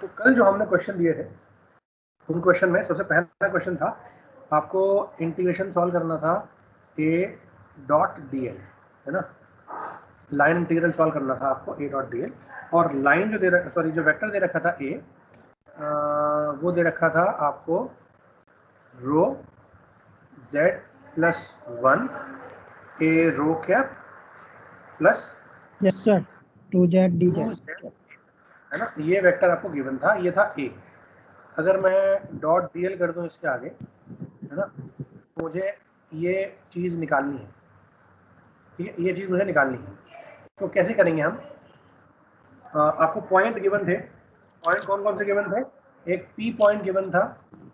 तो कल जो हमने क्वेश्चन दिए थे उन क्वेश्चन में सबसे पहला क्वेश्चन था आपको इंटीग्रेशन सॉल्व करना था a डॉट डी एल, है ना, लाइन इंटीग्रल सॉल्व करना था आपको a डॉट डी एल, और लाइन जो जो वेक्टर दे रखा था a, वो दे रखा था आपको रो z plus 1 a row cap plus yes sir 2z dz, है ना, ये वेक्टर आपको गिवन था, ये था a। अगर मैं डॉट डी एल कर दूं इसके आगे, है ना, तो मुझे ये चीज़ निकालनी है, ठीक है, ये चीज़ मुझे निकालनी है। तो कैसे करेंगे हम? आपको पॉइंट गिवन थे, पॉइंट कौन कौन से गिवन थे? एक पी पॉइंट गिवन था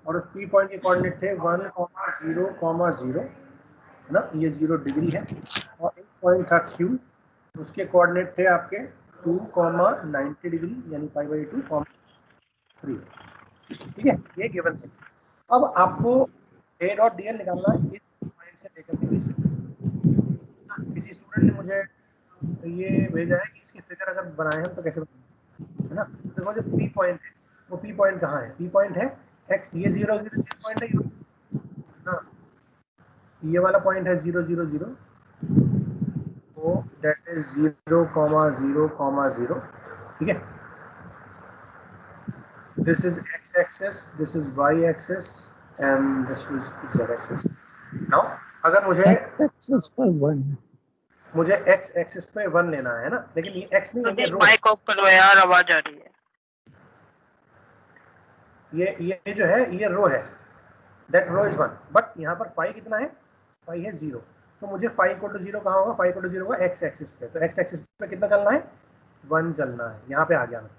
और उस पी पॉइंट के कोऑर्डिनेट थे 1,0,0, है ना, ये 0 डिग्री है, और एक पॉइंट था क्यू, उसके कोऑर्डिनेट थे आपके 2,90 डिग्री यानी π/2, 3, ठीक है, ये गिवन थे। अब आपको a डॉट डी एल निकालना है इस पॉइंट से लेकर के इस, किसी स्टूडेंट ने मुझे ये भेजा है कि इसके फिगर अगर बनाए हैं तो कैसे बनाएंगे, है ना। तो देखो जो पी पॉइंट है वो पी पॉइंट कहाँ है? पी पॉइंट है एक्स, ये 0 0 0 पॉइंट है ना, ये वाला पॉइंट है 0 0 0, तो दैट इज 0, 0, 0, ठीक है। This is X axis, this is Y axis and this is Z axis. Now अगर मुझे x एक्सिस पर 1, एक्स एक्सिस पे 1 लेना है ना, लेकिन ये एक्स नहीं है, ये रो, माइक ऑफ करो यार, आवाज आ रही है। ये जो है ये रो है, दैट रो इज 1, बट यहाँ पर फाई कितना है? फाई है 0, तो मुझे फाई इक्वल टू 0 कहाँ होगा? फाई इक्वल टू 0 होगा एक्स एक्सिस पे, तो एक्स एक्सिस पे कितना चलना है? 1 चलना है, यहाँ पे आ गया मैं,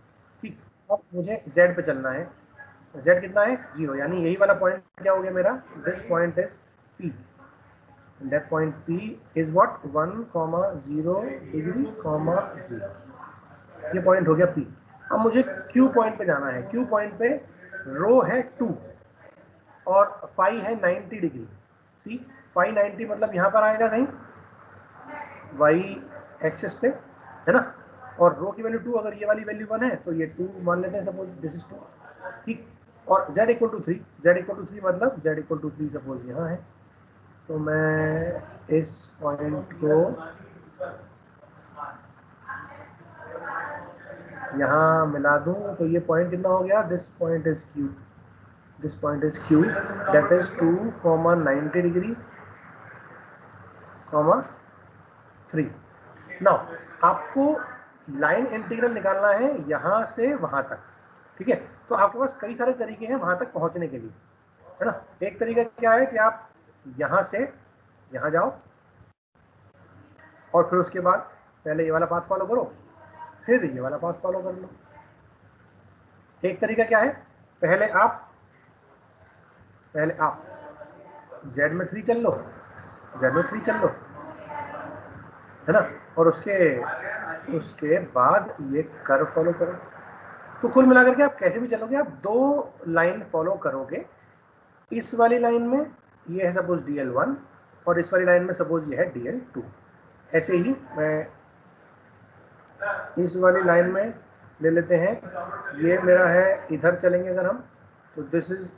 ठीक। अब मुझे z पे चलना है, z कितना है? 0, यानी यही वाला पॉइंट क्या हो गया मेरा? This point is p, that point p is what? 1,0 degree, 0, ये पॉइंट हो गया p। अब मुझे q पॉइंट पे जाना है, q पॉइंट पे रो है 2 और फाई है 90 डिग्री, सी फाई 90 मतलब यहाँ पर आएगा कहीं वाई एक्सिस पे, है ना, और रो की वैल्यू 2, अगर ये वाली वैल्यू 1 है तो ये 2 मान लेते हैं, सपोज दिस इज 2, ठीक। और z equal to 3, z equal to 3 मतलब z इक्वल टू 3 सपोज यहाँ है, तो मैं इस पॉइंट को यहाँ मिला दूं तो ये पॉइंट कितना हो गया? This point is q, this point is q, that is 2,90 degree, 3। Now आपको लाइन इंटीग्रल निकालना है यहाँ से वहाँ तक, ठीक है। तो आपके पास कई सारे तरीके हैं वहाँ तक पहुँचने के लिए, है ना। एक तरीका क्या है कि आप यहाँ से यहाँ जाओ और फिर उसके बाद पहले ये वाला पाथ फॉलो करो, फिर ये वाला पाथ फॉलो कर लो। एक तरीका क्या है? पहले आप z में 3 चल लो, z में 3 चल लो, है ना, और उसके बाद ये कर्व फॉलो करो। तो कुल मिलाकर के आप कैसे भी चलोगे, आप 2 लाइन फॉलो करोगे। इस वाली लाइन में ये है सपोज dl1 और इस वाली लाइन में सपोज ये है dl2। ऐसे ही मैं इस वाली लाइन में ले लेते हैं, ये मेरा है, इधर चलेंगे अगर हम तो दिस इज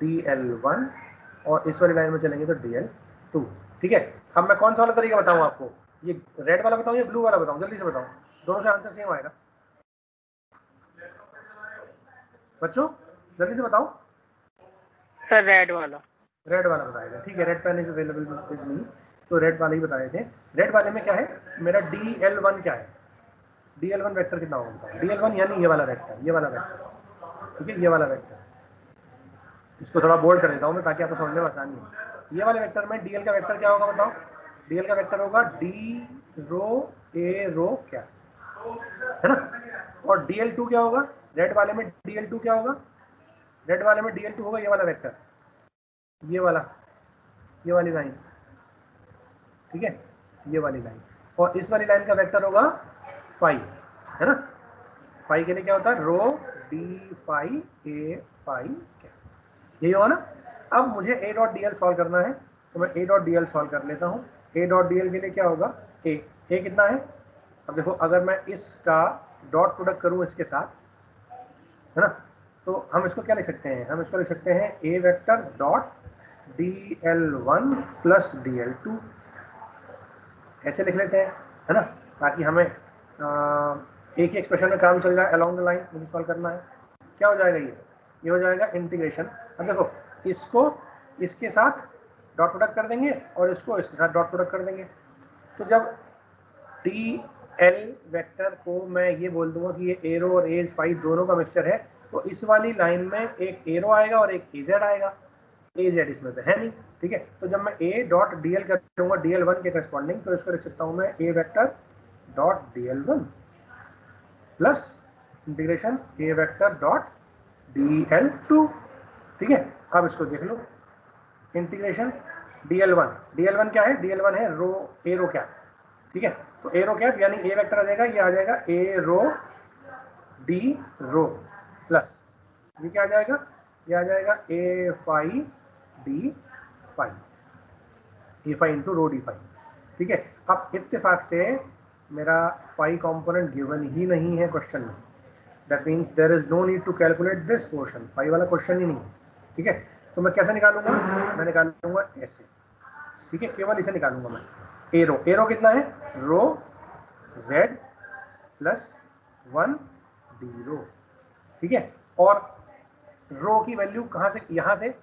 dl1 और इस वाली लाइन में चलेंगे तो dl2, ठीक है। अब मैं कौन सा वाला तरीका बताऊं आपको? ये रेड वाला बताऊं या ब्लू वाला बताऊं? जल्दी से बताओ, दोनों से आंसर सेम आएगा। बच्चों जल्दी से बताओ। सर रेड वाला बताएगा, ठीक है। Red pen is available with me, तो रेड वाले ही बताए थे। रेड वाले में क्या है मेरा? dl1 क्या है? dl1 वेक्टर कितना होगा बताओ? dl1 यानी ये वाला वेक्टर, ये वाला वेक्टर, ठीक है, ये वाला वेक्टर। इसको थोड़ा बोल्ड कर देता हूँ मैं ताकि आपको समझने में आसानी हो। ये वाले वेक्टर में dl का वेक्टर क्या होगा बताओ? dl का वेक्टर होगा d रो a रो क्या, है ना। और dl2 क्या होगा? रेड वाले में dl2 क्या होगा? रेड वाले में dl2 होगा ये वाला वेक्टर, ये वाली लाइन, ठीक है, ये वाली लाइन। और इस वाली लाइन का वेक्टर होगा फाई, है ना। फाई के लिए क्या होता है? रो डी फाई ए फाई क्या, यही होगा ना। अब मुझे a dot D L solve करना है, तो मैं a dot D L solve कर लेता हूँ। a डॉट डी एल के लिए क्या होगा? a कितना है? अब देखो अगर मैं इसका डॉट प्रोडक्ट करूँ इसके साथ, है ना। तो हम इसको क्या लिख सकते हैं, हम इसको लिख सकते हैं ए vector dot dl1 plus dl2, ऐसे लिख लेते हैं, है ना, ताकि हमें एक ही एक्सप्रेशन में काम चल जाए अलोंग द लाइन। मुझे सॉल्व करना है, क्या हो जाएगा ये हो जाएगा इंटीग्रेशन। अब देखो इसको इसके साथ डॉट प्रोडक्ट कर देंगे और इसको इसके साथ डॉट प्रोडक्ट कर देंगे। तो जब डी एल वेक्टर को मैं ये बोल दूंगा कि ये एरो और एज फाई दोनों का मिक्सचर है, तो इस वाली लाइन में एक एरो आएगा और एक एजेड आएगा। एजेड इसमें तो है नहीं, ठीक है। तो जब मैं ए डॉट डी एल करूंगा dl1 के करस्पॉन्डिंग, तो इसको लिख सकता हूं मैं A vector dot dl1 plus integration A vector dot dl2, ठीक है। अब इसको देख लो, इंटीग्रेशन dl1 क्या है, dl1 है रो एरो कैप, ठीक है। तो एरो कैप यानी ए वेक्टर आ जाएगा, ये आ जाएगा A rho D row plus ये क्या आ जाएगा, ये आ जाएगा A phi D phi, A phi into rho D phi, ठीक है। अब इत्तेफाक से मेरा फाई कंपोनेंट गिवन ही नहीं है क्वेश्चन में, that means there is no need to calculate this portion, phi वाला क्वेश्चन ही नहीं है, ठीक है। तो मैं कैसे निकालूंगा, मैं निकालूंगा ऐसे, ठीक है, केवल इसे निकालूंगा मैं। एरो एरो कितना है, रो जेड प्लस 1 डी रो, ठीक है। और रो की वैल्यू कहां से, यहां से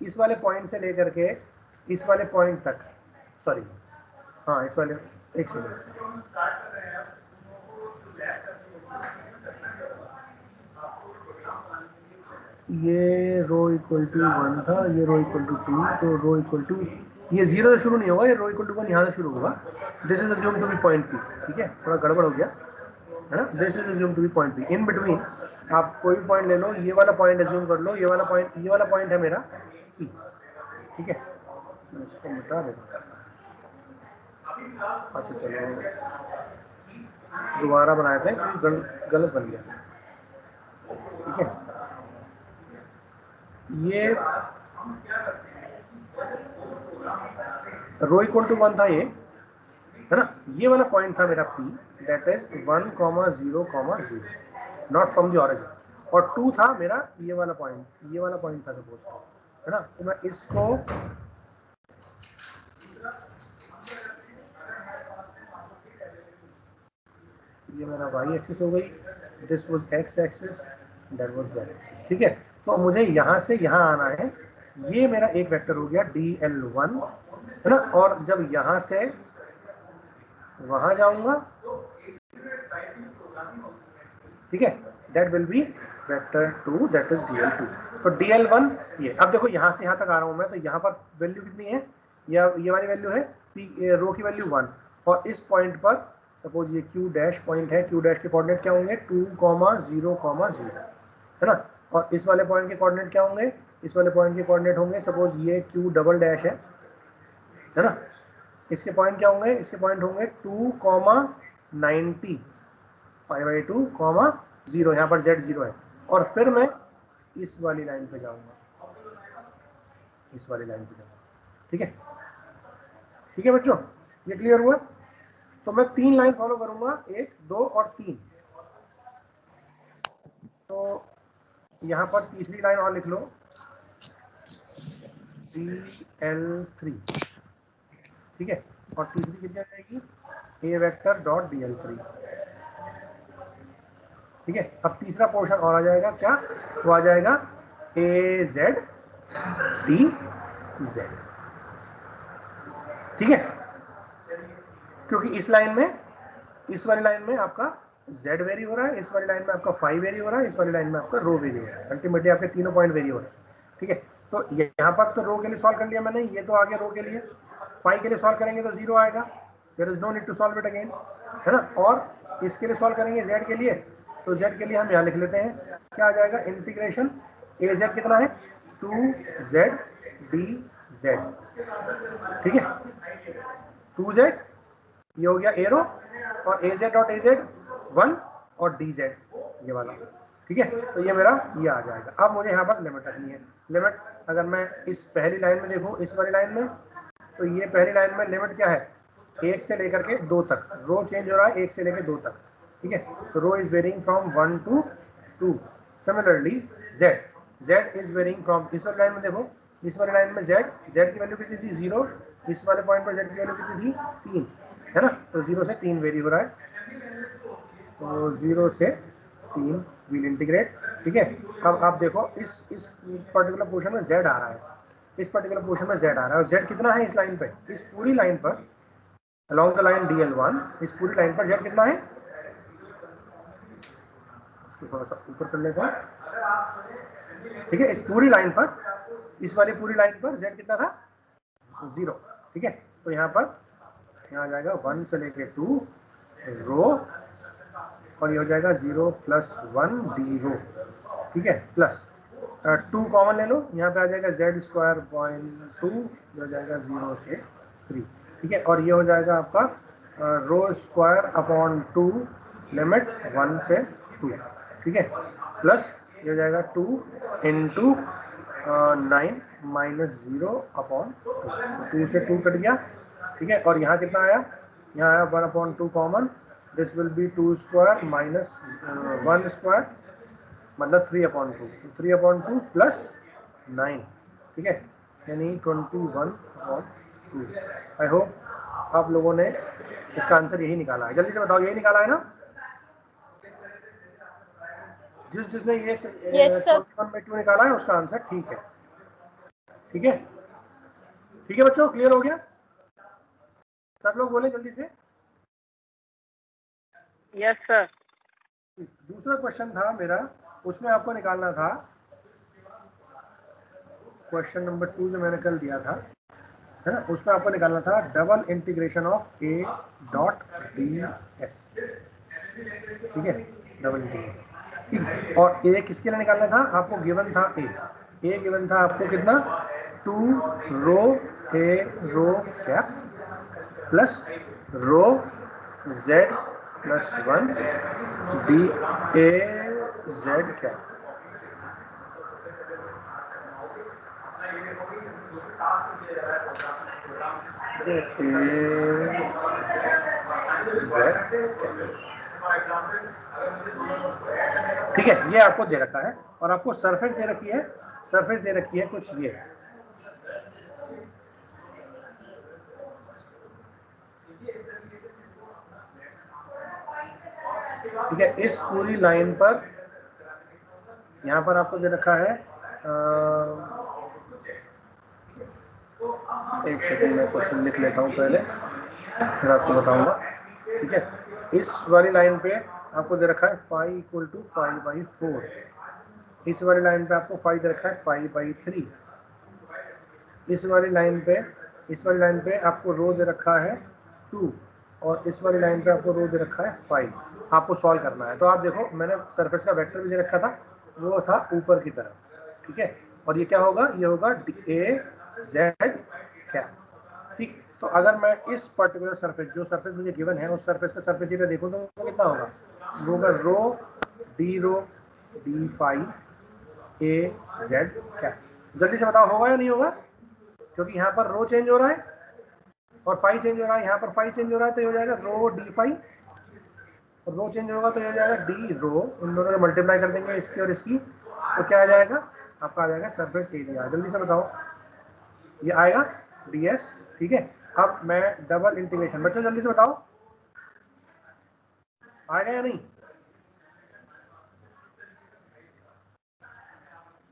इस वाले पॉइंट से लेकर के इस वाले पॉइंट तक, सॉरी हाँ इस वाले, एक सेकंड, ये रो इक्वल टू 1 था, ये रो इक्वल टू 2, तो रो इक्वल टू, ये 0 से शुरू नहीं होगा, ये रो इक्वल टू 1 यहाँ से शुरू होगा। This is assume to be point P, ठीक है, थोड़ा गड़बड़ हो गया है ना। This is assume to be point P, in between आप कोई भी पॉइंट ले लो, ये वाला पॉइंट अज्यूम कर लो, ये वाला पॉइंट है मेरा पी, ठीक है। मैं इसको मिटा देता हूँ, अच्छा चलो दोबारा बनाए थे क्योंकि गलत बन गया, ठीक है। ये रो इक्वल टू 1 था ये, है ना, ये वाला पॉइंट था मेरा P, that is 1, 0, 0 not from the origin, और 2 था मेरा ये वाला पॉइंट था सपोज टू, है ना। तो मैं इसको ये मेरा y एक्सिस हो गई, this was x axis, that was z axis, ठीक है। तो मुझे यहाँ से यहाँ आना है, ये मेरा एक वेक्टर हो गया dl1, है ना, और जब यहाँ से वहां जाऊंगा, ठीक है, that will be vector 2, that is dl2। तो dl1 ये, अब देखो यहाँ से यहाँ तक आ रहा हूं मैं, तो यहाँ पर वैल्यू कितनी है, ये वाली वैल्यू है रो की वैल्यू 1, और इस पॉइंट पर सपोज ये q डैश पॉइंट है, q डैश के कोऑर्डिनेट क्या होंगे 2, 0, 0, है ना। और इस वाले पॉइंट के कोऑर्डिनेट क्या होंगे, इस वाले पॉइंट के कोऑर्डिनेट होंगे सपोज ये q डबल डैश है ना। इसके पॉइंट क्या होंगे, इसके पॉइंट होंगे 2, 90 π/2, 0, यहाँ पर z 0 है। और फिर मैं इस वाली लाइन पे जाऊंगा, इस वाली लाइन पे जाऊंगा, ठीक है, ठीक है बच्चों, ये क्लियर हुआ। तो मैं 3 लाइन फॉलो करूंगा, 1, 2 और 3। तो यहाँ पर तीसरी लाइन और लिख लो, dl3, ठीक है, और तीसरी कितनी आ जाएगी, ए वेक्टर डॉट dl3, ठीक है। अब तीसरा पोर्शन और आ जाएगा, क्या वो आ जाएगा ए जेड डी जेड, ठीक है, क्योंकि इस लाइन में, इस वाली लाइन में आपका z वेरी हो रहा है, इस वाली लाइन में आपका फाई वेरी हो रहा है, इस वाली लाइन में आपका रो वेरी हो रहा है, अल्टीमेटली आपके तीनों पॉइंट वेरी हो रहे हैं, ठीक है। तो यहाँ पर तो रो के लिए सॉल्व कर लिया मैंने, ये तो आ गया रो के लिए, फाई के लिए सॉल्व करेंगे तो 0 आएगा, there is no need to solve it again, है ना। और इसके लिए सॉल्व करेंगे z के लिए, तो z के लिए हम यहाँ लिख लेते हैं, क्या आ जाएगा इंटीग्रेशन ए जेड कितना है 2z dz, ठीक है, 2z ये हो गया एरो, और az डॉट az 1 और dz ये वाला, ठीक है। तो ये मेरा ये आ जाएगा। अब मुझे यहाँ पर लिमिट रखनी है, लिमिट अगर मैं इस पहली लाइन में देखूँ, इस वाली लाइन में, तो ये पहली लाइन में लिमिट क्या है 1 से लेकर के 2 तक, रो चेंज हो रहा है 1 से लेकर 2 तक, ठीक है। तो rho is varying from 1 to 2, similarly z is varying from, इस वाली लाइन में देखो, इस वाली लाइन में z की वैल्यू कितनी थी 0, इस वाले पॉइंट पर z की वैल्यू कितनी थी 3, है ना, तो 0 से 3 वेरी हो रहा है, तो 0 से 3 विल इंटीग्रेट, ठीक है। अब आप देखो इस पर्टिकुलर पोर्शन में z आ रहा है, इस पर्टिकुलर पोर्शन में z आ रहा है, और z कितना है इस लाइन पे, इस पूरी लाइन पर along the line dl1, इस पूरी लाइन पर z कितना है, इसको थोड़ा सा ऊपर कर लेते हैं, ठीक है। इस पूरी लाइन पर, इस वाली पूरी लाइन पर z कितना था 0, ठीक है। तो यहाँ पर यहाँ आ जाएगा 1 से लेके 2 रो, और ये हो जाएगा 0 + 1 डी रो, ठीक है, प्लस 2 कॉमन ले लो, यहाँ पे आ जाएगा z².2, ये हो जाएगा 0 से 3, ठीक है। और ये हो जाएगा आपका ρ²/2 लिमिट 1 से 2, ठीक है, प्लस ये हो जाएगा 2 × 9 - 0/2, 2 से 2 कट गया, ठीक है। और यहाँ कितना आया, यहाँ आया 1/2 कॉमन, दिस विल बी 2² - 1² मतलब 3/2, 3/2 + 9, ठीक है, यानी 21/2। आई होप आप लोगों ने इसका आंसर यही निकाला है, जल्दी से बताओ, यही निकाला है ना, जिसने ये 21/2 निकाला है उसका आंसर ठीक है, ठीक है, ठीक है बच्चों, क्लियर हो गया, सब लोग बोले जल्दी से। Yes sir. दूसरा क्वेश्चन था मेरा, उसमें आपको निकालना था क्वेश्चन नंबर 2 जो मैंने कल दिया था, है ना, उसमें आपको निकालना था डबल इंटीग्रेशन ऑफ a.ds, ठीक है, डबल इंटीग्रेशन, और a किसके लिए निकालना था, आपको गिवन था a गिवन था आपको कितना 2 रो a row cap plus row z + 1 d a z cap, ठीक है। ये आपको दे रखा है, और आपको सरफेस दे रखी है, सरफेस दे रखी है कुछ ये, ठीक है। इस पूरी लाइन पर यहाँ पर आपको दे रखा है, एक सेकंड में क्वेश्चन लिख लेता हूँ पहले, फिर आपको बताऊंगा, ठीक है। इस वाली लाइन पे आपको दे रखा है फाई = π/4, इस वाली लाइन पे आपको फाई दे रखा है π/3, इस वाली लाइन पे आपको रो दे रखा है 2, और इस वाली लाइन पे आपको रो दे रखा है 5, आपको सॉल्व करना है। तो आप देखो मैंने सरफेस का वेक्टर भी दे रखा था, वो था ऊपर की तरफ, ठीक है, और ये क्या होगा, ये होगा a z कैप, ठीक। तो अगर मैं इस पर्टिकुलर सरफेस, जो सरफेस मुझे गिवन है, उस सरफेस का सरफेस एरिया देखूं तो वो कितना होगा, वो होगा रो d5 a z कैप, जल्दी से बताओ होगा या नहीं होगा, क्योंकि यहाँ पर रो चेंज हो रहा है और फाई चेंज हो रहा है, यहाँ पर फाई चेंज हो रहा है, तो ये हो जाएगा रो d5, और रो चेंज होगा तो ये हो जाएगा डी रो, इन दोनों को मल्टीप्लाई कर देंगे इसकी और इसकी, तो क्या आ जाएगा, आपका आ जाएगा सरफेस एरिया, जल्दी से बताओ, ये आएगा ds, ठीक है। अब मैं डबल इंटीग्रेशन, बच्चों जल्दी से बताओ आएगा या नहीं,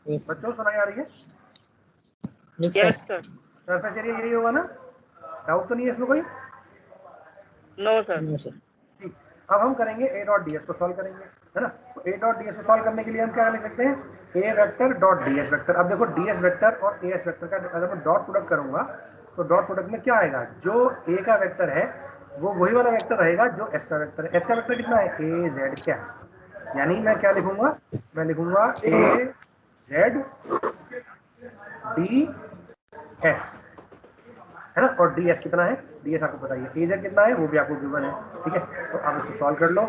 yes, बच्चों सुनाई आ रही है, yes yes sir, sir. Surface area यही होगा ना, डाउट तो नहीं है इसमें कोई, नो सर। no sir, ठीक। अब हम करेंगे a.ds को सॉल्व करेंगे, है ना, तो a.ds को सॉल्व करने के लिए हम क्या लिख सकते हैं, a vector dot ds vector. अब देखो ds वेक्टर और as वेक्टर का अगर मैं डॉट प्रोडक्ट करूंगा तो डॉट प्रोडक्ट में क्या आएगा, जो a का वेक्टर है वो वही वाला वेक्टर रहेगा जो s का वेक्टर है। s का वेक्टर कितना है, a z क्या, यानी मैं क्या लिखूंगा, मैं लिखूंगा a z d s, है ना, और ds कितना है, ds आपको पता ही है, az कितना है वो भी आपको गिवन है, ठीक है। तो आप इसको सॉल्व कर लो,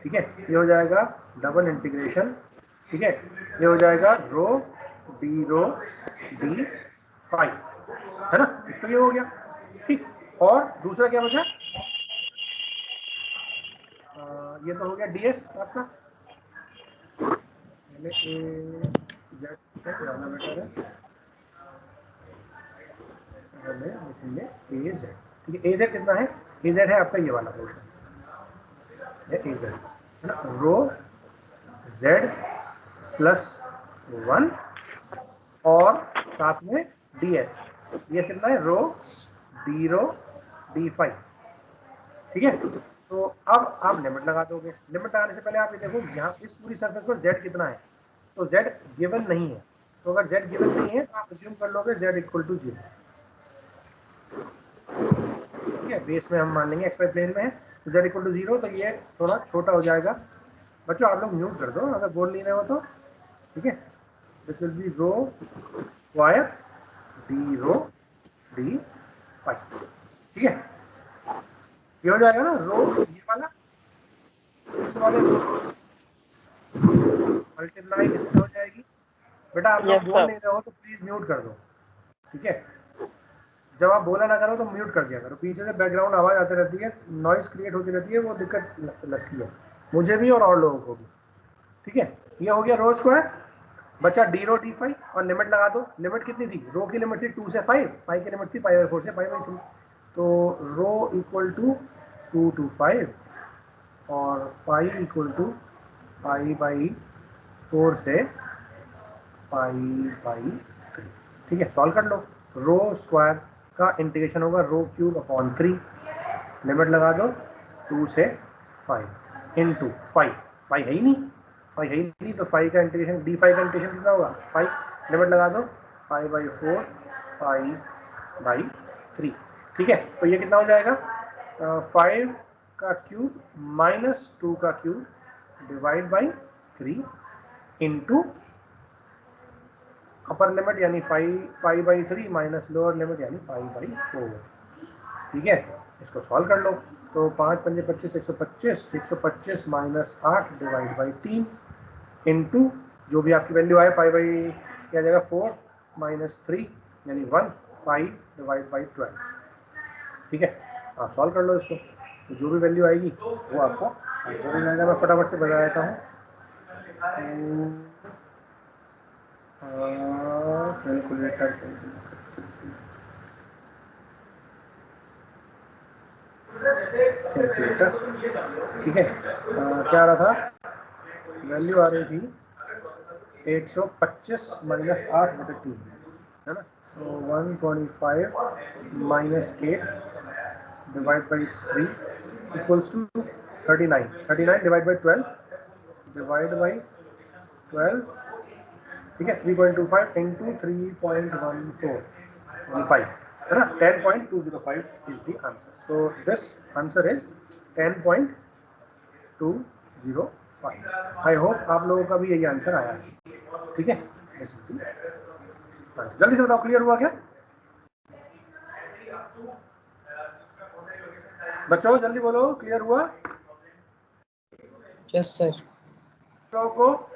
ठीक है, ये हो जाएगा डबल इंटीग्रेशन, ठीक है, ये हो जाएगा रो d 5, है ना, तो ये हो गया, ठीक। और दूसरा क्या बचा, ये तो हो गया ds आपका, पहले ए जेड जाना बेटर है, हमें लिखेंगे ए जेड। ठीक है, ए जेड कितना है? ए जेड है आपका ये वाला पोर्शन है ए जेड, है ना, रो जेड प्लस 1 और साथ में डी एस कितना है? Rho D rho D five. ठीक है, तो अब आप लिमिट लगा दोगे। लिमिट लगाने से पहले आप ये देखो यहाँ इस पूरी सरफेस पर z कितना है, तो z गिवन नहीं है, तो अगर z गिवन नहीं है तो आप अज्यूम कर लोगे z इक्वल टू 0। ठीक है, बेस में हम मान लेंगे xy प्लेन में है तो z इक्वल टू 0, तो ये थोड़ा छोटा हो जाएगा। बच्चों आप लोग म्यूट कर दो अगर बोल नहीं रहे हो तो। ठीक है, this will be rho square D rho D five. ठीक है, ये हो जाएगा ना रो ये वाला, इस वाले मल्टीप्लाई इससे हो जाएगी। बेटा आप लोग बोल नहीं रहे हो तो प्लीज म्यूट कर दो। ठीक है, जब आप बोला ना करो तो म्यूट कर दिया करो, पीछे से बैकग्राउंड आवाज आती रहती है, नॉइज क्रिएट होती रहती है, वो दिक्कत लगती है मुझे भी और लोगों को भी। ठीक है, ये हो गया रो स्क्वायर। बचा डी रो डी फाइव और लिमिट लगा दो। लिमिट कितनी थी? रो की लिमिट थी 2 से 5, 5 की लिमिट थी पाई बाई 4 से पाई बाई 3, तो रो इक्वल टू 2 to 5 और pi equal to pi by 4 से पाई बाई 3। ठीक है, सॉल्व कर लो। रो स्क्वायर का इंटीग्रेशन होगा रो क्यूब अपॉन 3, लिमिट लगा दो 2 से 5 इंटू 5, 5 है ही नहीं, 5 है ही नहीं, तो 5 का इंटीग्रेशन डी 5 का इंटीग्रेशन कितना होगा 5, लिमिट लगा दो पाई बाई 4 पाई बाई 3। ठीक है, तो ये कितना हो जाएगा 5 का क्यूब माइनस 2 का cube divide by 3 into upper limit यानी pi by 3 minus lower limit यानी पाई बाई 4। ठीक है, इसको सॉल्व कर लो। तो 5 पंजे 25, 125, 125 माइनस 8 डिवाइड बाई 3 इंटू जो भी आपकी वैल्यू आए पाई बाई क्या जाएगा 4 माइनस 3 यानी 1 पाई डिवाइड बाई 12। ठीक है, आप सॉल्व कर लो इसको, तो जो भी वैल्यू आएगी वो आपको आंसर हो जाएगा। मैं फटाफट से बता देता हूँ। Calculator calculator. ठीक है, क्या आ रहा था? वैल्यू आ रही थी 125 माइनस 8/3, है ना, तो 125 minus 8 divide by 3 equals to 39, 39 divide by 12 divide by 12। ठीक है, 3.25 इंटू 3.14 5, है ना, 10.205 is the answer. So this answer is 10.205। I hope आप लोगों का भी यही आंसर आया है। ठीक है, जल्दी से बताओ क्लियर हुआ क्या बच्चों? जल्दी बोलो क्लियर हुआ? Yes sir. लोगों को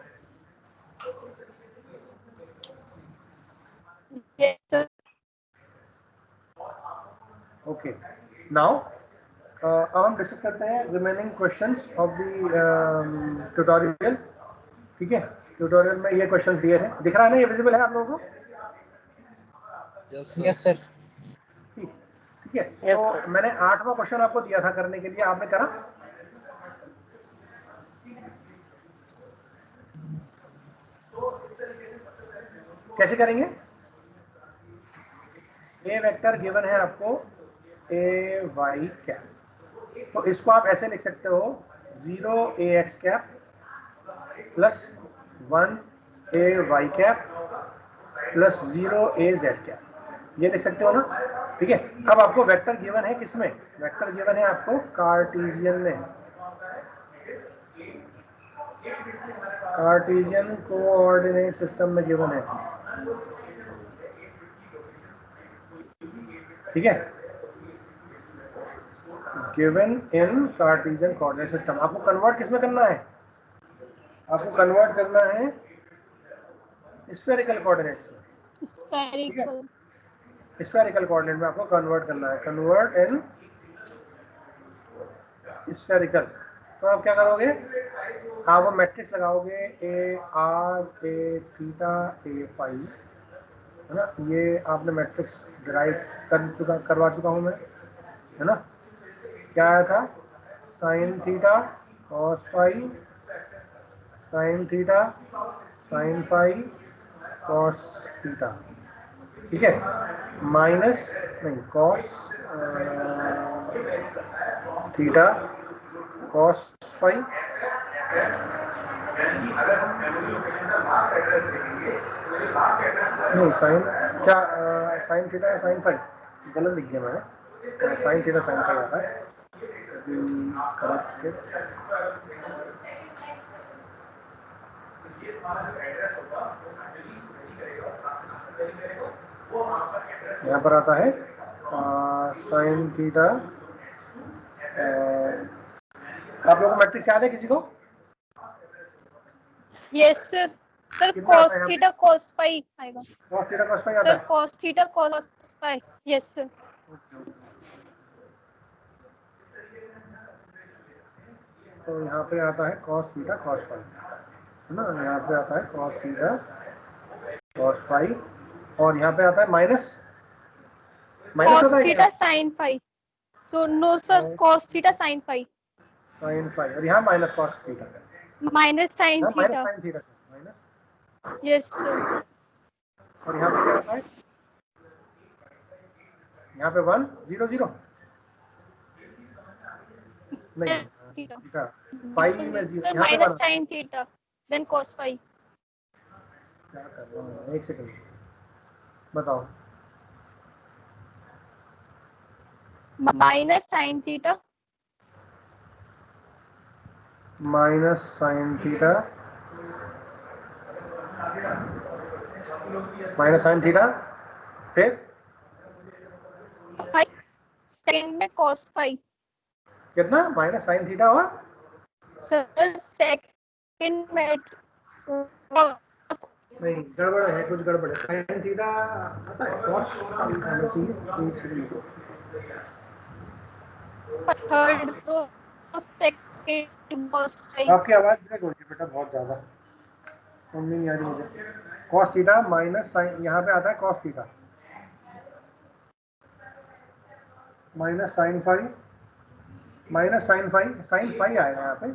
Yes, sir. ओके, नाउ अब हम डिस्कस करते हैं remaining questions of the tutorial. ठीक है, ट्यूटोरियल में ये क्वेश्चंस दिए थे, दिख रहा है ना, ये विजिबल है आप लोगों को? Yes sir. ठीक है, तो मैंने 8वां क्वेश्चन आपको दिया था करने के लिए, आपने करा? कैसे करेंगे? ए वेक्टर गिवन है आपको ए वाई कैप, तो इसको आप ऐसे लिख सकते हो 0 ए एक्स कैप प्लस 1 ए वाई कैप प्लस 0 ए जेड कैप, ये लिख सकते हो ना। ठीक है, अब आपको वेक्टर गिवन है किसमें? वेक्टर गिवन है आपको कार्टेशियन में, कार्टेशियन कोऑर्डिनेट सिस्टम में गिवन है। ठीक है, given in Cartesian coordinate system. आपको कन्वर्ट किसमें करना है? आपको कन्वर्ट करना है स्फेरिकल कोऑर्डिनेट्स में। Spherical. स्फेरिकल कोऑर्डिनेट में आपको कन्वर्ट करना है, कन्वर्ट इन स्फेरिकल। तो आप क्या करोगे, आप वो मैट्रिक्स लगाओगे A R A theta A phi, है ना। ये आपने मैट्रिक्स डिराइव करवा चुका हूँ मैं, है ना। क्या आया था, sine theta cos phi, sine theta sine phi cos theta, ठीक है, माइनस नहीं कॉस थीटा कॉस फाई, नहीं साइन क्या, साइन थीटा या साइन फाई, गलत लिख दिया मैंने, साइन थीटा साइन फाई आता है, करेक्टेड। यहाँ पर आता है साइन थीटा, आप लोगों को मैट्रिक्स याद है किसी को? Yes sir. सर कितना आता cos है यहाँ पे? थीटा cos फाई आएगा। cos थीटा cos फाई आता सर है? cos theta cos phi, yes sir. तो यहाँ पे आता है cos थीटा cos फाई, है ना। यहाँ पे आता है cos थीटा cos फाई, और यहाँ पे आता है माइनस cos होता है theta sin phi, so no sir cos theta sin phi, sine phi, और यहाँ minus cos theta, minus sin minus theta, sine theta minus, yes sir. और यहाँ पे क्या आता है, यहाँ पे 1 0 0 नहीं थीटा फाई में 0, सर यहाँ पे minus 1, sin theta then cos phi, क्या कर रहा हूँ, एक सेकंड बताओ, minus sin theta minus sine theta minus sine theta, फिर फाई सेकंड में cos फाई, कितना, माइनस साइन थीटा और सर सेकंड में नहीं गड़बड़ है, कुछ गड़बड़ है, साइन थीटा पता है cos आना चाहिए, एक सेकंड रुको, third row second cos phi, आपकी आवाज ब्रेक हो रही है बेटा बहुत ज्यादा, समझ नहीं आ रही मुझे। cos थीटा माइनस साइन, यहाँ पे आता है cos theta minus sine phi, minus sine phi आएगा यहाँ पे,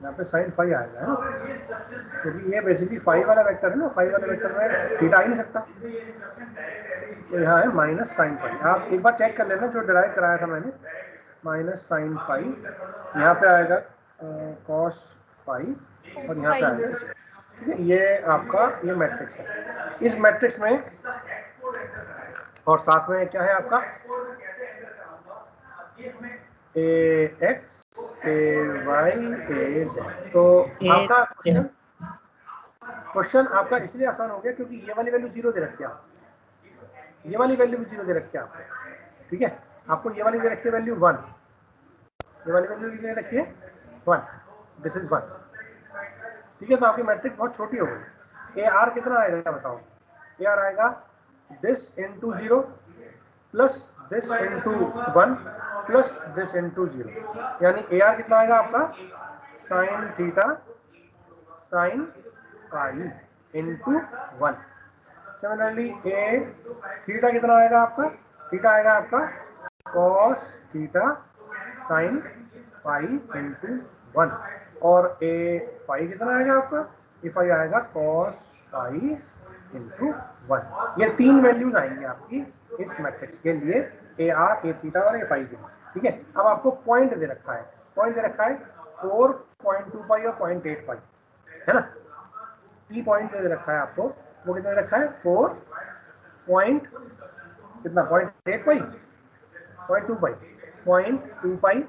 यहाँ पे साइन फाई आएगा, है ना, क्योंकि ये बेसिकली फाई वाला वेक्टर है ना, फाई वाले वेक्टर में थीटा आ ही नहीं सकता, तो यहाँ है माइनस साइन फाई। आप एक बार चेक कर लेना जो डिराइव कराया था मैंने, माइनस साइन फाई, यहाँ पे आएगा कॉस फाई, और यहाँ पे आएगा, ठीक है। ये आपका ये मैट्रिक्स है, इस मैट्रिक्स में, और साथ में क्या है आपका ए एक्स ए वाई ए जेड। तो आपका क्वेश्चन आपका इसलिए आसान हो गया क्योंकि ये वाली वैल्यू 0 दे रखी है, ये वाली वैल्यू भी 0 दे रखी है आपको, ठीक है। आपको ये वाली दे रखी है वैल्यू 1, ये वाली वैल्यू दे रखी है 1, दिस इज 1, ठीक है। तो आपकी मैट्रिक्स बहुत छोटी हो गई। ए आर कितना आएगा बताओ, ए आर आएगा this into 0 plus this into 1 plus this into 0, यानी ए आर कितना आएगा आपका, sine theta sine phi into 1। Similarly A theta कितना आएगा आपका, थीटा आएगा आपका cos theta sine phi into 1, और ए फाई कितना आएगा आपका, ए फाई आएगा कॉस फाई इंटू 1। ये 3 वैल्यूज आएंगी आपकी इस मैट्रिक्स के लिए, ए आर ए थीटा और ए फाई के लिए, ठीक है। अब आपको पॉइंट दे रखा है, पॉइंट दे रखा है 4.2 पाई और 0.8 पाई, है ना। ई पॉइंट दे रखा है आपको, वो कितना रखा है 4 पॉइंट कितना 0.8 पाई 0.2 पाई 0.2 पाई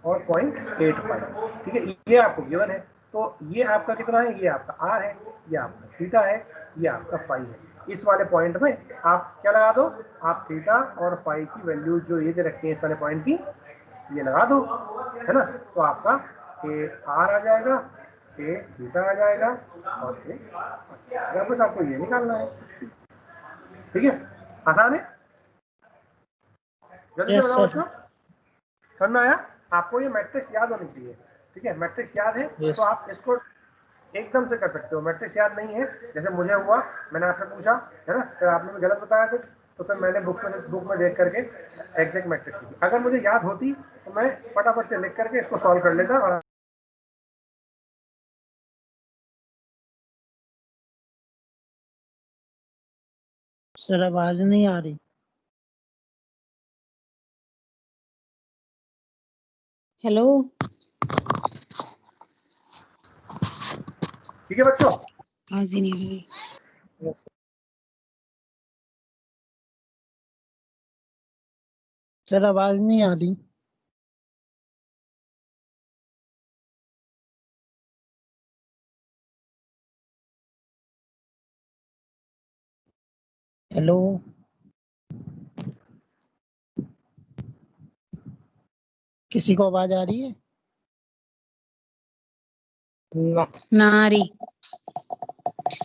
और 0.8 पाई, ठीक है। ये आपको गिवन है, तो ये आपका कितना है, ये आपका आर है, ये आपका थीटा है, ये आपका फाई है। इस वाले पॉइंट में आप क्या लगा दो, आप थीटा और फाई की वैल्यू जो ये दे रखी है इस वाले पॉइंट की, ये लगा दो, है ना। तो आपका ए आर आ जाएगा, ए थीटा आ जाएगा, और ए बस आपको ये निकालना है, ठीक है। आसान है, जल्दी से बताओ बच्चों, समझ में आया? आपको ये मैट्रिक्स याद होनी चाहिए, ठीक है? मैट्रिक्स याद है Yes. तो आप इसको एकदम से कर सकते हो। मैट्रिक्स याद नहीं है, जैसे मुझे हुआ, मैंने आपसे पूछा है ना, फिर आपने भी गलत बताया कुछ, तो फिर मैंने बुक में देख करके एग्जैक्ट मैट्रिक्स लिखी। अगर मुझे याद होती तो मैं फटाफट से लिख करके इसको सॉल्व कर लेता। और सर आवाज नहीं आ रही। हेलो। ठीक है बच्चों? आवाज ही नहीं आ रही। सर आवाज नहीं आ रही। हेलो। किसी को आवाज आ रही है? ना आ रही।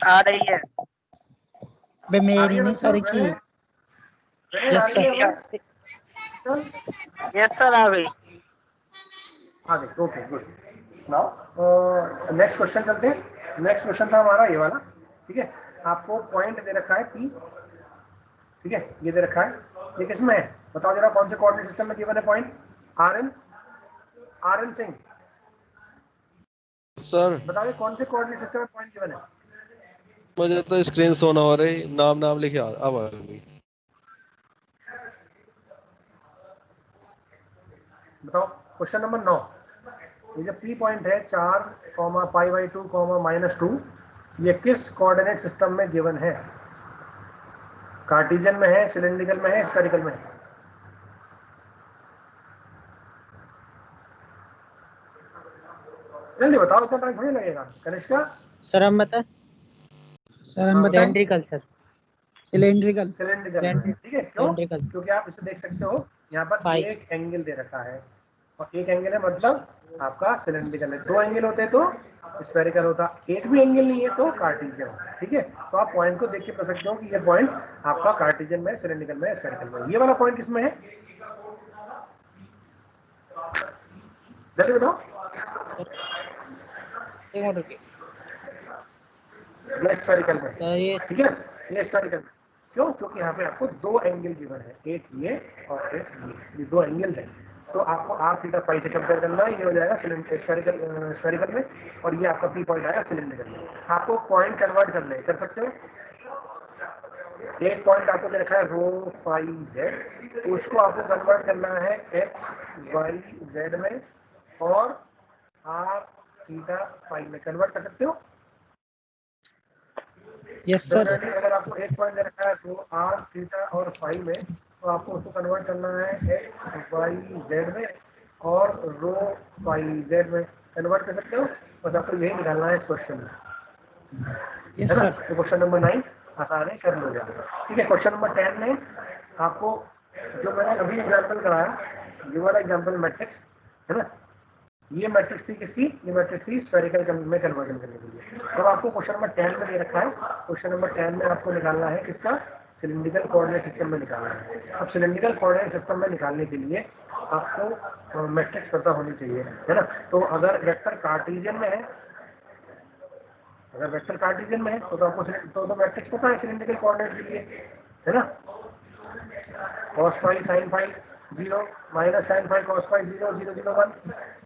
आ रही है। बे आ रही मेरी है नहीं बच्चों? सर की। मैंने आ यस रही सर। है चल यस सर आ गई। आ गई। Okay good. Now next question चलते हैं। नेक्स्ट क्वेश्चन था हमारा ये वाला, ठीक है? आपको पॉइंट दे रखा है P, ठीक है? ये दे रखा है, ये किसमें है बताओ जरा, कौन से कोऑर्डिनेट सिस्टम में गिवन है point? R N Singh sir बताइए कौन से कोऑर्डिनेट सिस्टम में पॉइंट गिवन है? मुझे तो स्क्रीन शो ना हो रही, नाम लिखे अब आ गई। बताओ क्वेश्चन नंबर 9। ये जो P पॉइंट है 4, π/2, -2, ये किस कोऑर्डिनेट सिस्टम में गिवन है? कार्टेशियन में है, सिलेंड्रिकल में है, स्फेरिकल में है? जल्दी बताओ, इतना टाइम थोड़ी लगेगा। कनिष्का? सर हम बता। सर हम बताएं। Cylindrical sir. सिलेंड्रिकल। सिलेंड्रिकल, ठीक है? क्यों? सिलेंड्रिकल। क्योंकि आप इसे देख सकते हो, यहाँ पर फाइव। एक एंगल दे रखा है, और एक एंगल है मतलब आपका सिलेंड्रिकल है। दो एंगल होते तो स्फेरिकल होता, एक भी एंगल नहीं है तो कार्टेशियन होता, ठीक है? तो आप पॉइंट को देख के पता सकते हो कि ये पॉइंट आपका कार्टेशियन में, सिलेंड्रिकल में, स्फेरिकल में। ये वाला पॉइंट किसमें है? जल्दी बताओ। ये स्फेरिकल में, सर ये ठीक है? ये स्फेरिकल में। क्यों? क्योंकि यहाँ पे आपको दो एंगल गिवन है, एक ये और एक ये दो एंगल है। तो आपको r थीटा फाई से कंपेयर करना है, ये हो जाएगा स्फेरिकल में, और ये आपका P पॉइंट आएगा सिलेंड्रिकल में। आपको पॉइंट कन्वर्ट करना है, कर सकते हो। एक पॉइंट आपको दे रखा है रो फाई जेड, उसको आपको कन्वर्ट करना है एक्स वाई जेड में, और r थीटा फाई में कन्वर्ट कर सकते हो। Yes sir. अगर आपको एक पॉइंट दे रखा है तो r थीटा और फाई में, तो आपको उसको कन्वर्ट करना है एक्स वाई जेड में और रो फाई जेड में कन्वर्ट कर सकते हो। बस आपको यही निकालना है इस क्वेश्चन में, यस है ना? सर। तो क्वेश्चन नंबर 9 आसान है, कर लो जाएगा, ठीक है? क्वेश्चन नंबर 10 में आपको जो मैंने अभी एग्जाम्पल कराया, ये वाला एग्जाम्पल मैट्रिक्स है ना, ये मैट्रिक्स थी किसकी? ये मैट्रिक्स थी स्फेरिकल में कन्वर्जन करने के लिए। तो आपको क्वेश्चन नंबर 10 में दे रखा है, क्वेश्चन नंबर 10 में आपको निकालना है किसका? सिलेंड्रिकल कोऑर्डिनेट सिस्टम में निकालना है। अब सिलेंड्रिकल कोऑर्डिनेट सिस्टम में निकालने के लिए आपको मैट्रिक्स पता होनी चाहिए, है ना? तो अगर वेक्टर कार्टेशियन में है, अगर वेक्टर कार्टेशियन में है तो आपको तो मैट्रिक्स पता है सिलेंड्रिकल कोऑर्डिनेट के लिए, है ना? cos phi sin phi 0 minus sin phi cos phi 0 0 0 1,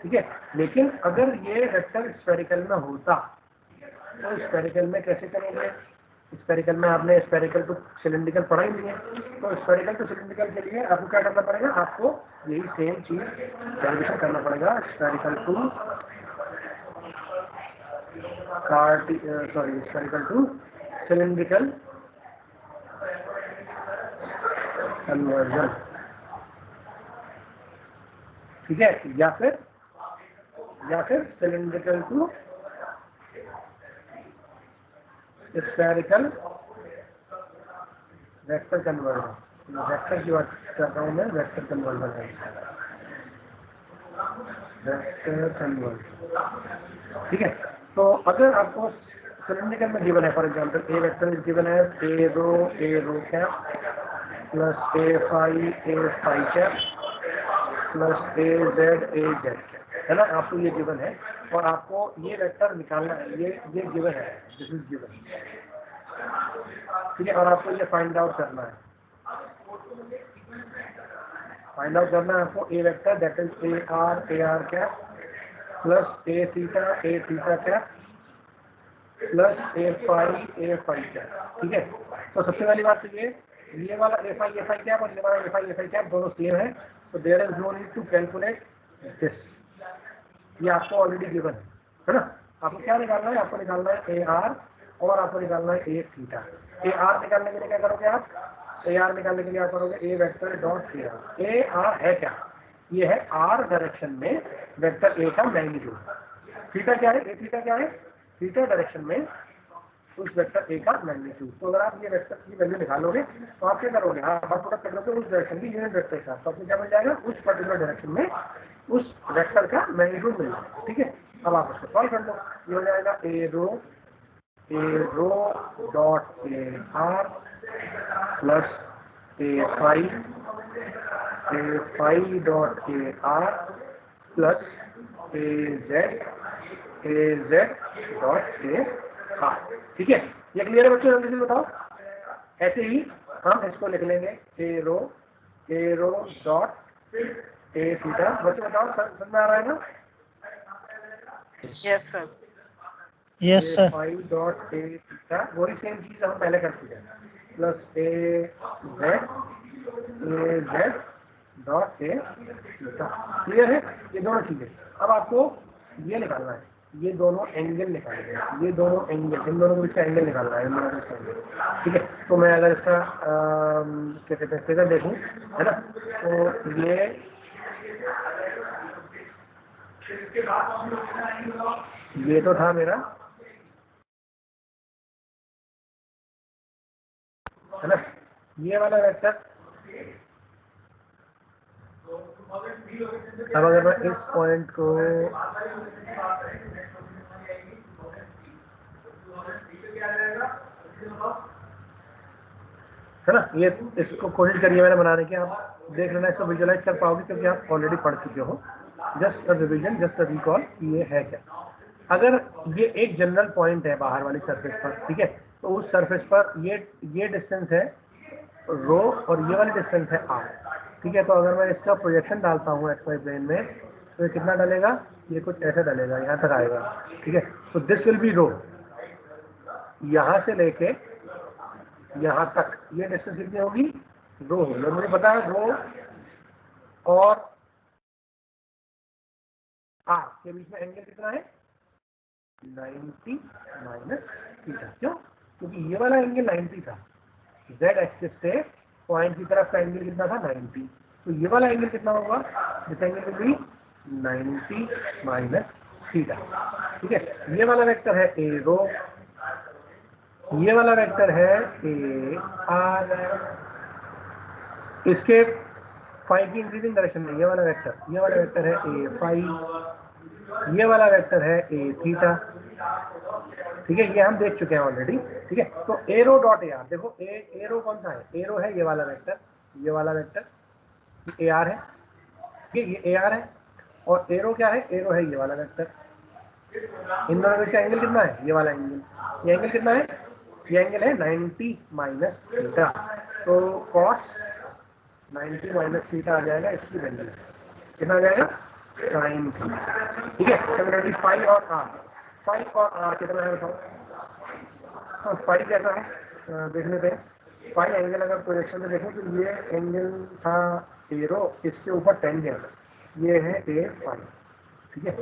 ठीक है? लेकिन अगर ये वेक्टर स्फेरिकल में होता तो स्फेरिकल में कैसे करेंगे? स्फेरिकल में आपने स्फेरिकल टू सिलेंड्रिकल पढ़ा ही नहीं है, तो स्फेरिकल टू सिलेंड्रिकल के लिए आपको क्या करना पड़ेगा? आपको यही सेम चीज डेरिवेशन करना पड़ेगा, spherical to spherical to cylindrical conversion, ठीक है? या फिर cylindrical to spherical vector conversion. Vector की बात कर रहा हूँ मैं, वेक्टर कन्वर्जन है, वेक्टर कन्वर्जन, ठीक है? तो अगर आपको सिलेंड्रिकल में गिवन है, for example A vector is given है A rho cap plus A phi cap plus A Z है ना, आपको ये गिवन है और आपको ये वेक्टर निकालना है, ये गिवन है, दिस इज गिवन, ठीक है। और आपको ये फाइंड आउट करना है, आपको A vector that is A R cap plus A theta cap plus A phi cap, ठीक है। तो सबसे पहली बात तो ये वाला ए फाई कैप और ये वाला ए फाई कैप दोनों सेम है, तो there is no need to calculate this, ये आपको ऑलरेडी गिवन है ना। आपको क्या निकालना है, आपको निकालना है ए आर और आपको निकालना है ए थीटा। ए आर निकालने के लिए क्या करोगे आप, ए आर निकालने के लिए आप करोगे ए वेक्टर डॉट ए आर है क्या, ये है आर डायरेक्शन में वेक्टर ए का मैग्नीट्यूड। थीटा क्या है, ए थीटा क्या है, थीटा डायरेक्शन में उस वेक्टर ए का मैग्नीट्यूड। तो अगर आप ये वेक्टर की वैल्यू निकालोगे तो आप क्या करोगे, आप प्रोडक्ट कर लोगे उस डायरेक्शन की यूनिट वेक्टर के साथ, तो आपको क्या मिल जाएगा, उस पर्टिकुलर डायरेक्शन में उस वेक्टर का मैग्नीट्यूड मिल जाएगा, ठीक है। अब आप उसको सॉल्व कर लो, ये हो जाएगा A rho dot A R plus A phi dot A R plus A Z dot A R, ठीक है। ये क्लियर है बच्चों, जल्दी से बताओ। ऐसे ही हम इसको लिख लेंगे ए रो डॉट ए थीटा। बच्चों बताओ, समझ में आ रहा है ना? Yes sir. Yes sir. Phi dot A theta, वही सेम चीज हम पहले कर चुके हैं, plus A Z dot A theta. Clear है, ये दोनों चीजें। अब आपको ये निकालना है, ये दोनों एंगल निकालने हैं, ये दोनों एंगल, इन दोनों को इसका एंगल निकालना है, इन दोनों को इसका एंगल, ठीक है। तो मैं अगर इसका क्या कहते हैं फिगर देखूं, है ना, तो ये तो था मेरा, है ना, ये वाला वेक्टर। अब अगर मैं इस पॉइंट को है ना, ये इसको कोशिश करिए मैंने बनाने की, आप देख लेना, इसको विजुअलाइज कर पाओगे क्योंकि आप ऑलरेडी पढ़ चुके हो। Just a revision, just a recall कि ये है क्या। अगर ये एक जनरल पॉइंट है बाहर वाली सरफेस पर, ठीक है, तो उस सरफेस पर ये डिस्टेंस है रो और ये वाली डिस्टेंस है आर, ठीक है। तो अगर मैं इसका प्रोजेक्शन डालता हूँ एक्स वाई प्लेन में, तो ये कितना डलेगा, ये कुछ ऐसे डलेगा, यहाँ तक आएगा, ठीक है। तो दिस विल बी रो, यहाँ से लेके यहाँ तक ये डिस्टेंस कितनी होगी, रो होगी। और मुझे पता है रो और आर के बीच में एंगल कितना है, 90 माइनस थीटा। क्यों, क्योंकि ये वाला एंगल 90 था, जेड एक्सिस से पॉइंट की तरफ का एंगल कितना था, 90। तो ये वाला एंगल कितना होगा, this angle will be 90 minus theta, ठीक है। ये वाला वेक्टर है ए रो, ये वाला वेक्टर है ए आर, इसके फाई की इंक्रीजिंग डायरेक्शन में ये वाला वेक्टर है ए फाई, ये वाला वेक्टर है ए थीटा, ठीक है। ये हम देख चुके हैं ऑलरेडी, ठीक है। तो एरो डॉट ए आर, देखो एरो कौन सा है, एरो है ये वाला वेक्टर ए आर है, ठीक है, ये ए आर है। और एरो क्या है, एरो है ये वाला वेक्टर। इन दोनों का एंगल कितना है, ये वाला एंगल, ये एंगल कितना है, ये एंगल है 90 माइनस थीटा। तो कॉस 90 माइनस थीटा आ जाएगा, इसकी वैल्यू कितना आ जाएगा, साइन थीटा, ठीक है। 75 और आर कितना है बताओ। हाँ, फाई कैसा है देख लेते हैं। फाई एंगल अगर प्रोजेक्शन में देखें तो ये एंगल था एरो, इसके ऊपर टेंजेंट, ये है ए फाई, ठीक है,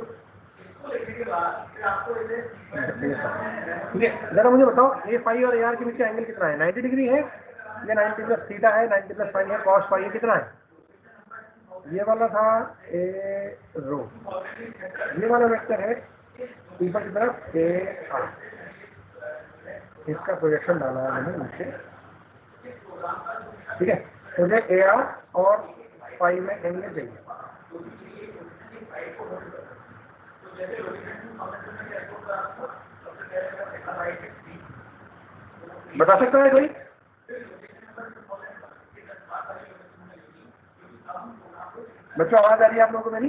ठीक है। जरा मुझे बताओ ए फाई और ए आर के बीच का एंगल कितना है, 90 डिग्री है, ये 90 प्लस थीटा है, 90 प्लस फाई है, कॉस फाई कितना है, ये वाला था ए रो, ये वाला वेक्टर है ऊपर की तरफ ए आर, इसका प्रोजेक्शन डाला है मैंने नीचे, ठीक है। मुझे ए आर और फाई में एंगल चाहिए, बता सकता है कोई, बच्चों आवाज आ रही है आप लोगों को मेरी?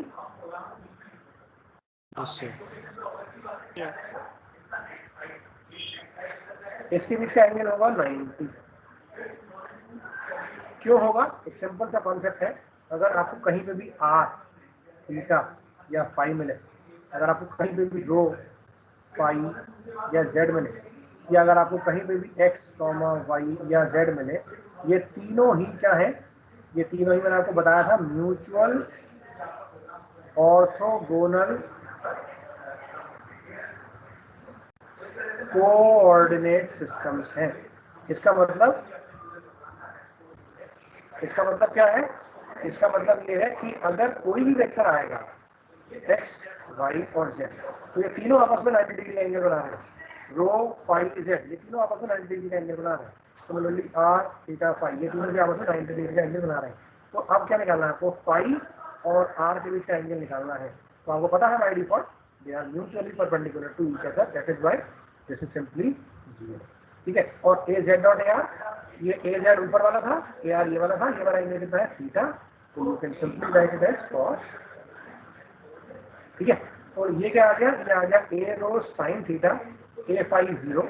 इसके बीच का एंगल होगा 90। क्यों होगा? एक सिंपल सा कॉन्सेप्ट है, अगर आपको कहीं पे भी आर, थीटा या फाई मिले, अगर आपको कहीं पे भी रो, फाई या जेड मिले, या अगर आपको कहीं पे भी एक्स, वाई या जेड मिले, ये तीनों ही क्या है? ये तीनों ही मैंने आपको बताया था म्यूचुअल ऑर्थोगोनल कोऑर्डिनेट सिस्टम्स हैं। इसका मतलब क्या है? इसका मतलब ये है कि अगर कोई भी वेक्टर आएगा x, y और z, तो ये तीनों आपस में 90 डिग्री का एंगल बना रहे हैं। रो, फाई, z, ये तीनों आपस में 90 डिग्री का एंगल बना रहे हैं। तो मतलब r, थीटा, फाई, ये तीनों भी आपस में 90 डिग्री का एंगल बना रहे हैं। तो अब क्या निकालना है आपको? फाई और r के बीच का एंगल निकालना है। तो आपको पता है by default they are mutually perpendicular to each other, that is why this is simply 0। ठीक है। और A Z dot A R, ये ए जेड ऊपर वाला था, ए आर ये वाला था, ये वाला एंगल कितना है? थीटा। तो you can simply write it as cos. ठीक है। और ये क्या आ गया? ये आ गया ए rho sine theta, A phi 0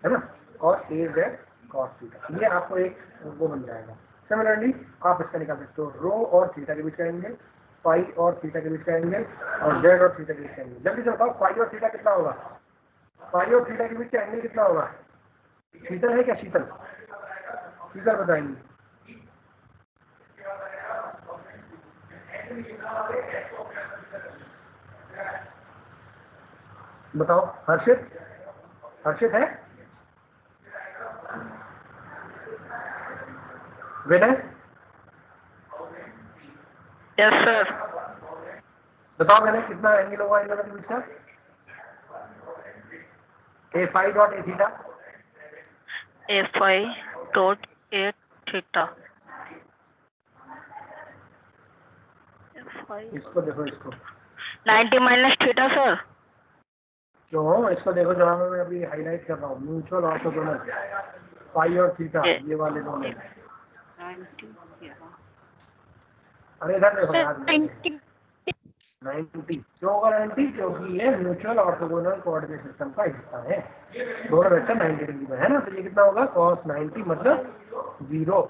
है ना, और ए जेड कॉस थीटा। ये आपको एक वो बन जाएगा। सिमिलरली आप इसका निकाल सकते हो रो और थीटा के बीच का एंगल, फाई और थीटा के बीच का एंगल, और जेड और थीटा के बीच का एंगल। जल्दी से बताओ फाई और थीटा कितना होगा? फाई और थीटा के बीच का एंगल कितना होगा? शीतल है क्या? शीतल बताएंगे। बताओ। हर्षित है? विनय? Yes sir. बताओ मैंने कितना एंगल होगा इन दोनों के बीच का? A phi dot A theta, A phi dot A theta. इसको देखो, इसको 90 माइनस थीटा सर। क्यों? इसको देखो जरा, मैं अभी हाईलाइट कर रहा हूँ। म्यूचुअल ऑर्थोगोनल फाई और थीटा, ये वाले दोनों। अरे इधर देखो यार, 90 क्यों होगा 90? क्योंकि ये म्यूचुअल ऑर्थोगोनल कोऑर्डिनेट सिस्टम का हिस्सा है। दोनों वेक्टर 90 डिग्री में है ना, तो ये कितना होगा? cos 90 मतलब 0।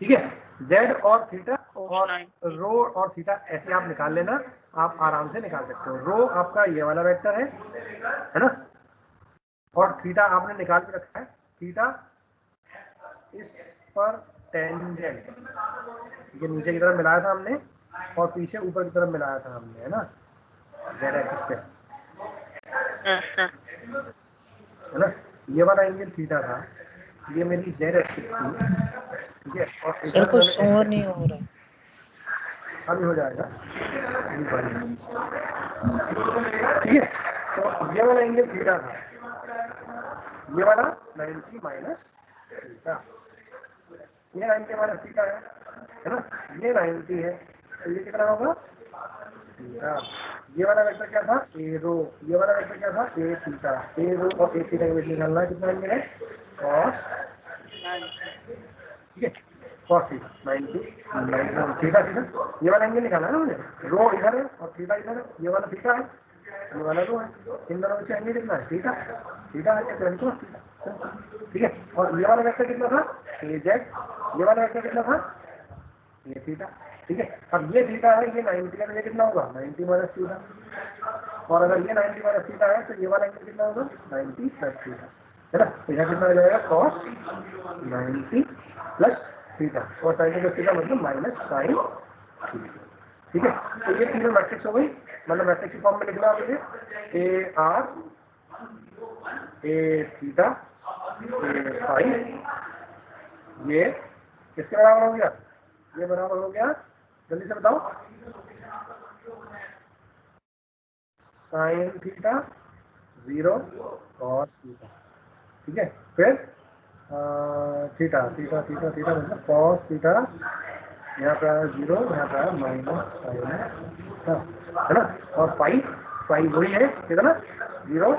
ठीक है। z और थीटा और रो और थीटा ऐसे आप निकाल लेना, आप आराम से निकाल सकते हो। रो आपका ये वाला वेक्टर है ना, और थीटा आपने निकाल के रखा है। थीटा इस पर टेंजेंट, ये नीचे की तरफ मिलाया था हमने, और पीछे ऊपर की तरफ मिलाया था हमने, है ना, जेड एक्सिस पे, है ना। ये वाला एंगल थीटा था, ये मेरी जेड एक्सिस थी। ठीक है। और सर कुछ शो नहीं हो रहा है। अभी हो जाएगा। ठीक है। तो ये वाला एंगल थीटा था, ये वाला 90 माइनस थीटा, ये 90 माइनस थीटा है ना, ये 90 है, तो ये कितना होगा? थीटा। ये वाला वेक्टर क्या था? ए रो। ये वाला वेक्टर क्या था? ए थीटा। ए रो और ए थीटा के बीच निकालना है कितना एंगल है? कॉस। ठीक है, कॉस थीटा 90 थीटा थीटा। ये वाला एंगल निकालना है ना मुझे। रो इधर है और थीटा इधर है, ये वाला थीटा है, ये वाला रो है, इन दोनों में एंगल कितना है? थीटा। थीटा है क्या? Cos theta. ठीक है। और ये वाला वेक्टर कितना था? ए जेड। ये वाला वेक्टर कितना था? ये थीटा। ठीक है। अब ये थीटा है, ये 90 है, तो ये कितना होगा? 90 माइनस थीटा। और अगर ये 90 माइनस थीटा है, तो ये वाला एंगल कितना होगा? 90 प्लस थीटा, है ना। तो यहाँ कितना आ जाएगा? कॉस 90 प्लस थीटा, और साइन प्लस थीटा मतलब माइनस साइन थीटा। ठीक है। तो ये तीनों मैट्रिक्स हो गई, मतलब मैट्रिक्स की फॉर्म में लिखना है मुझे A R, A theta, A phi. ये किसके बराबर हो गया? ये बराबर हो गया, जल्दी से बताओ, साइन थीटा 0 कॉस थीटा। ठीक है। फिर थीटा थीटा थीटा थीटा मतलब कॉस थीटा, यहाँ पे आया 0, यहाँ पे आया माइनस साइन, है ना। और फाई वही है, कितना? 0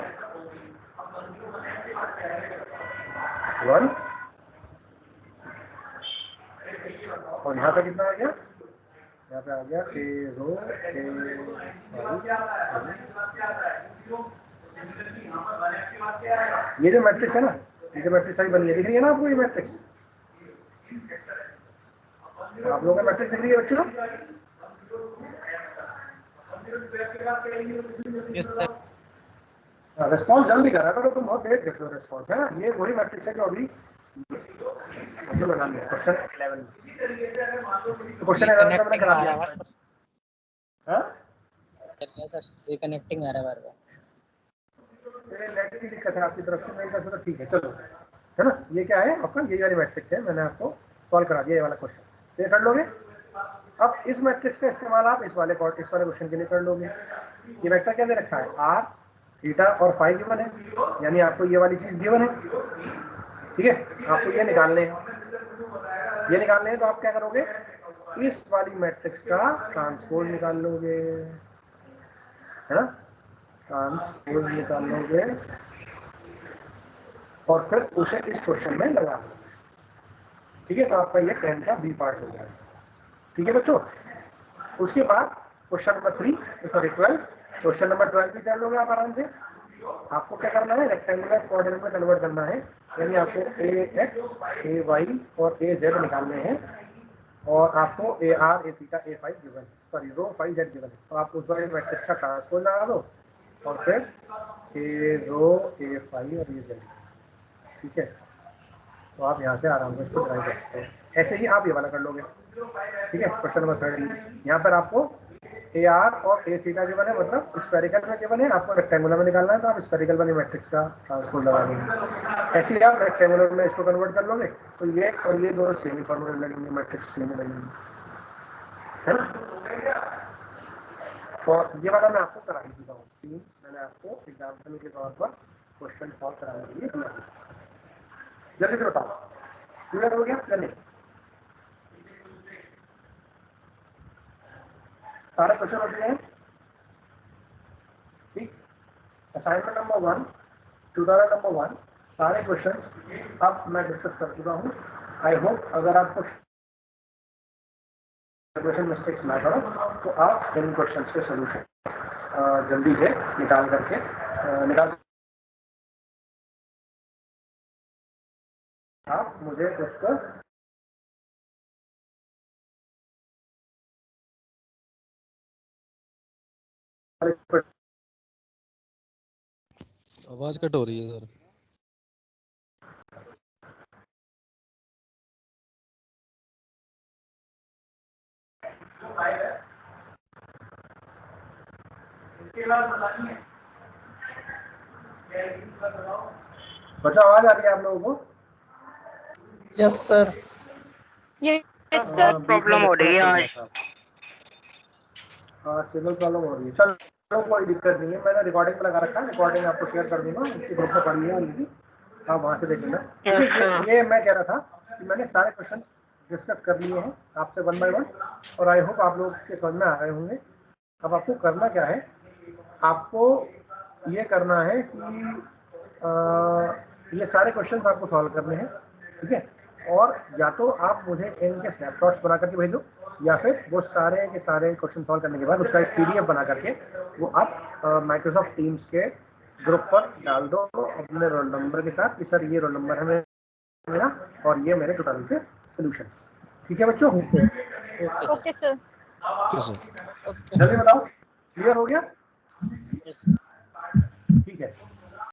1, और यहाँ पे कितना आ गया? यहाँ पे आ गया ए रो ये जो मैट्रिक्स है ना, ये जो मैट्रिक्स अभी बनी है, दिख रही है ना आपको ये मैट्रिक्स? आप लोगों का मैट्रिक्स दिख रही है बच्चों? Yes sir. रिस्पॉन्स जल्दी कर रहा था, तो तुम बहुत लेट करते हो रिस्पॉन्स, है ना? ये वही मैट्रिक्स है जो अभी बना लिया क्वेश्चन 11 में। क्वेश्चन 11 में हमने करा दिया। हाँ सर रिकनेक्टिंग आ रहा है बार-बार। नेट की दिक्कत है आपकी तरफ से, मेरी तरफ से तो ठीक है। चलो, है ना? ये क्या है आपका? ये वाली मैट्रिक्स है, मैंने आपको सॉल्व करा दिया ये वाला क्वेश्चन, ये कर लोगे। अब इस मैट्रिक्स का इस्तेमाल आप इस वाले क्वेश्चन के लिए कर लोगे। ये वेक्टर क्या दे रखा है? आर, थीटा और फाई गिवन है, यानी आपको ये वाली चीज गिवन है, ठीक है? आपको ये निकालने हैं, तो आप क्या करोगे? इस वाली मैट्रिक्स का ट्रांसपोज निकाल लोगे, है ना? ट्रांसपोज निकाल लोगे और फिर उसे इस क्वेश्चन में लगा लो, ठीक है? तो आपका ये 10 का बी पार्ट हो जाएगा, ठीक है बच्चों? उसके बाद question number 3 sorry 12, question number 12 भी कर लोगे आप आराम से। आपको क्या करना है? रेक्टेंगुलर कोऑर्डिनेट में कन्वर्ट करना है, यानी आपको ए एक्स, ए वाई और ए जेड निकालने हैं, और आपको A R, A theta, A phi given, sorry rho phi Z given है। तो आप उस वाले मैट्रिक्स का ट्रांसपोज लगा दो और फिर ए रो, ए फाई और ए जेड, ठीक है? तो आप यहाँ से आराम से इसको ड्राइव कर सकते हैं। ऐसे ही आप ये वाला कर लोगे, ठीक है? क्वेश्चन नंबर 3 यहाँ पर आपको ए आर और ए थीटा गिवन है, मतलब स्फेरिकल में गिवन है, आपको रेक्टेंगुलर में निकालना है, तो आप स्फेरिकल वाली मैट्रिक्स का ट्रांसपोज लगा देंगे। ऐसे ही आप रेक्टेंगुलर में इसको कन्वर्ट कर लोगे, तो ये और ये दोनों सेम ही फॉर्मूले लगेंगे, मैट्रिक्स सेम लगेंगे, है ना? और ये वाला मैं आपको करा ही चुका हूँ, 3 मैंने आपको एग्जाम्पल के तौर पर क्वेश्चन सॉल्व कराने के लिए दिया। जल्दी से बताओ, क्लियर हो गया या नहीं? सारे क्वेश्चन होते हैं, ठीक? असाइनमेंट नंबर 1, ट्यूटोरियल नंबर 1, सारे क्वेश्चन अब मैं डिस्कस कर चुका हूँ। आई होप अगर आपको क्वेश्चन मिस्टेक्स ना करो तो आप इन क्वेश्चन के सोल्यूशन जल्दी से निकाल आप मुझे उसको आवाज कट हो रही है सर। बच्चा आवाज आ रही है आप लोगों को? Yes sir. Yes sir. Problem हो रही है आज। हाँ सिग्नल प्रॉब्लम हो रही है। चलो कोई दिक्कत नहीं है, मैंने रिकॉर्डिंग लगा रखा है, रिकॉर्डिंग आपको शेयर कर दूंगा, उसकी ग्रुप में पढ़नी है उनकी, आप वहाँ से देख लेना। ये मैं कह रहा था कि मैंने सारे क्वेश्चन डिस्कस कर लिए हैं आपसे 1 बाय 1, और आई होप आप लोग के समझ में आ रहे होंगे। अब आपको करना क्या है? आपको ये करना है कि ये सारे क्वेश्चन आपको सॉल्व करने हैं, ठीक है? और या तो आप मुझे इनके स्नैपशॉट्स बना करके भेजो, या फिर वो सारे के सारे क्वेश्चन सॉल्व करने के बाद उसका एक PDF बना करके वो आप माइक्रोसॉफ्ट टीम्स के ग्रुप पर डाल दो अपने रोल नंबर के साथ कि सर ये रोल नंबर है मेरा और ये मेरे टोटल के सोल्यूशन, ठीक है बच्चों? Okay sir. Okay sir. जल्दी बताओ, क्लियर हो गया? यस।